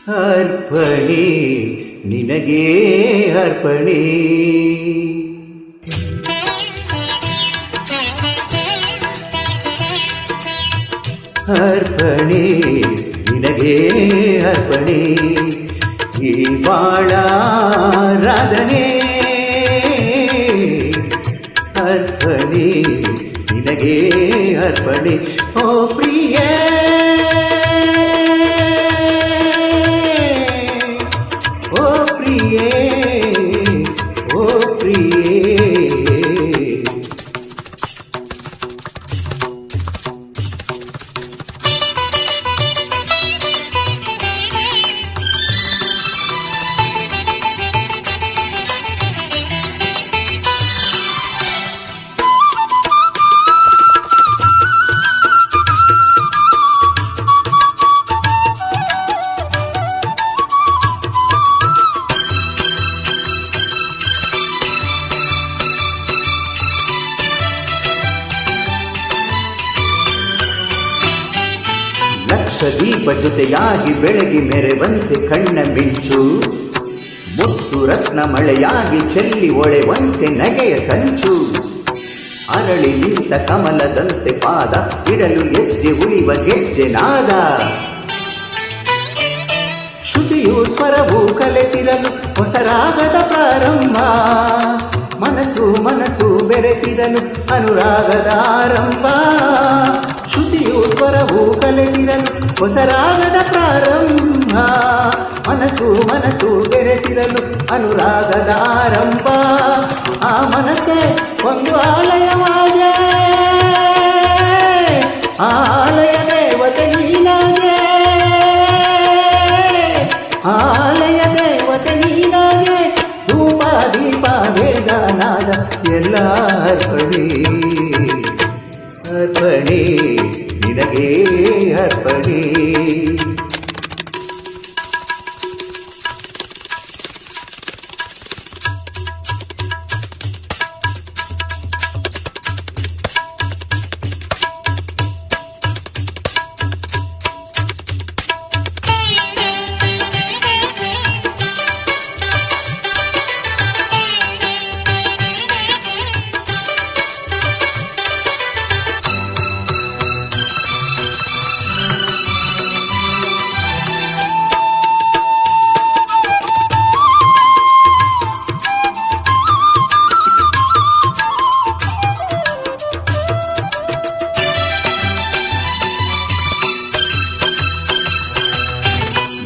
ಅರ್ಪಣೆ ನಿನಗೆ ಅರ್ಪಣೆ. ಅರ್ಪಣೆ ನಿನಗೆ ಅರ್ಪಣೆ, ಈ ಬಾಳಾರಾಧನೆ. ಅರ್ಪಣೆ ನಿನಗೆ ಅರ್ಪಣೆ. ಓ ಪ್ರಿಯೇ, ಓ ಪ್ರಿಯೇ, ಓ ಪ್ರಿಯೇ. ದೀಪ ಜೊತೆಯಾಗಿ ಬೆಳಗಿ ಮೆರೆವಂತೆ ಕಣ್ಣ ಮಿಂಚು, ಮುತ್ತು ರತ್ನ ಮಳೆಯಾಗಿ ಚೆಲ್ಲಿ ಒಳೆವಂತೆ ನಗೆಯ ಸಂಚು. ಅರಳಿ ನಿಂತ ಕಮಲದಂತೆ ಪಾದ ಇಡಲು ಹೆಜ್ಜೆ ಉಳಿವ ಗೆಜ್ಜೆ ನಾದ. ಶ್ರುತಿಯು ಸ್ವರವು ಕಲೆತಿರಲು ಹೊಸ ರಾಗದ ಪ್ರಾರಂಭ. ಮನಸ್ಸು ಮನಸ್ಸು ಬೆರೆತಿರಲು ಅನುರಾಗದ ಆರಂಭ. ಶ್ರುತಿಯು ಸ್ವರವು ಕಲೆತಿರಲು ಹೊಸ ರಾಗದ ಪ್ರಾರಂಭ. ಮನಸ್ಸು ಮನಸ್ಸು ಬೆರೆತಿರಲು ಅನುರಾಗದ ಆರಂಭ. ಆ ಮನಸ್ಸೇ ಒಂದು ಆಲಯವಾಗೆ, ಆಲಯ ದೇವತೆ ನೀನಾಗೆ, ಆಲಯ ದೇವತೆ ನೀನಾಗೆ. ಧೂಪ ದೀಪ ವೇದ ನಾದ ಎಲ್ಲ ಅರ್ಪಣೆ. ಅರ್ಪಣೆ ನಿನಗೆ ಅರ್ಪಣೆ.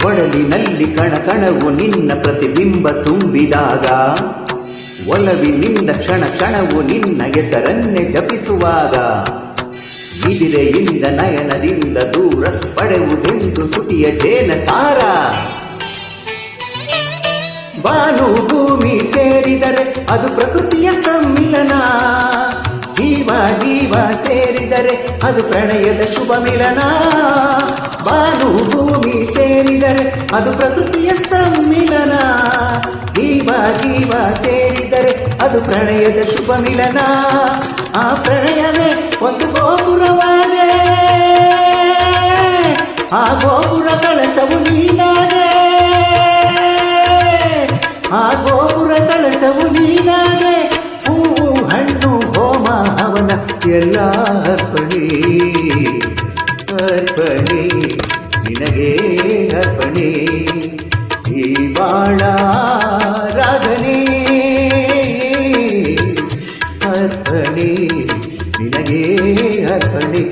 ಒಡಲಿನಲ್ಲಿ ಕಣಕಣವು ನಿನ್ನ ಪ್ರತಿಬಿಂಬ ತುಂಬಿದಾಗ, ಒಲವಿನಿಂದ ಕ್ಷಣ ಕ್ಷಣವು ನಿನ್ನ ಹೆಸರನ್ನೇ ಜಪಿಸುವಾಗ, ಬಿದಿರೆಯಿಂದ ನಯನದಿಂದ ದೂರ ಪಡೆಯುವುದೆಂದು ತುಟಿಯ ಜೇನ ಸಾರ. ಬಾನು ಭೂಮಿ ಸೇರಿದರೆ ಅದು ಪ್ರಕೃತಿಯ ಸಮ್ಮಿಲನ. ಜೀವ ಜೀವ ಸೇರಿದರೆ ಅದು ಪ್ರಣಯದ ಶುಭ ಮಿಲನ. ಬಾನು ಭೂಮಿ ಸೇರಿದರೆ ಅದು ಪ್ರಕೃತಿಯ ಸಮ್ಮಿಲನ. ಜೀವ ಜೀವ ಸೇರಿದರೆ ಅದು ಪ್ರಣಯದ ಶುಭ ಮಿಲನ. ಆ ಪ್ರಣಯವೇ ಒಂದು ಗೋಪುರವಾಗೆ, ಆ ಗೋಪುರ ಕಳಸವು ನೀನಾಗೆ, ಆ ಗೋಪುರ ಕಳಸವು ನೀನಾಗೆ. ಹೂವು ಹಣ್ಣು ಹೋಮ ಹವನ ಎಲ್ಲ ಅರ್ಪಣೆ. ಅರ್ಪಣೆ ನಿನಗೆ ಅರ್ಪಣೆ, ಈ ಬಾಳಾರಾಧನೆ. ಅರ್ಪಣೆ ನಿನಗೆ ಅರ್ಪಣೆ.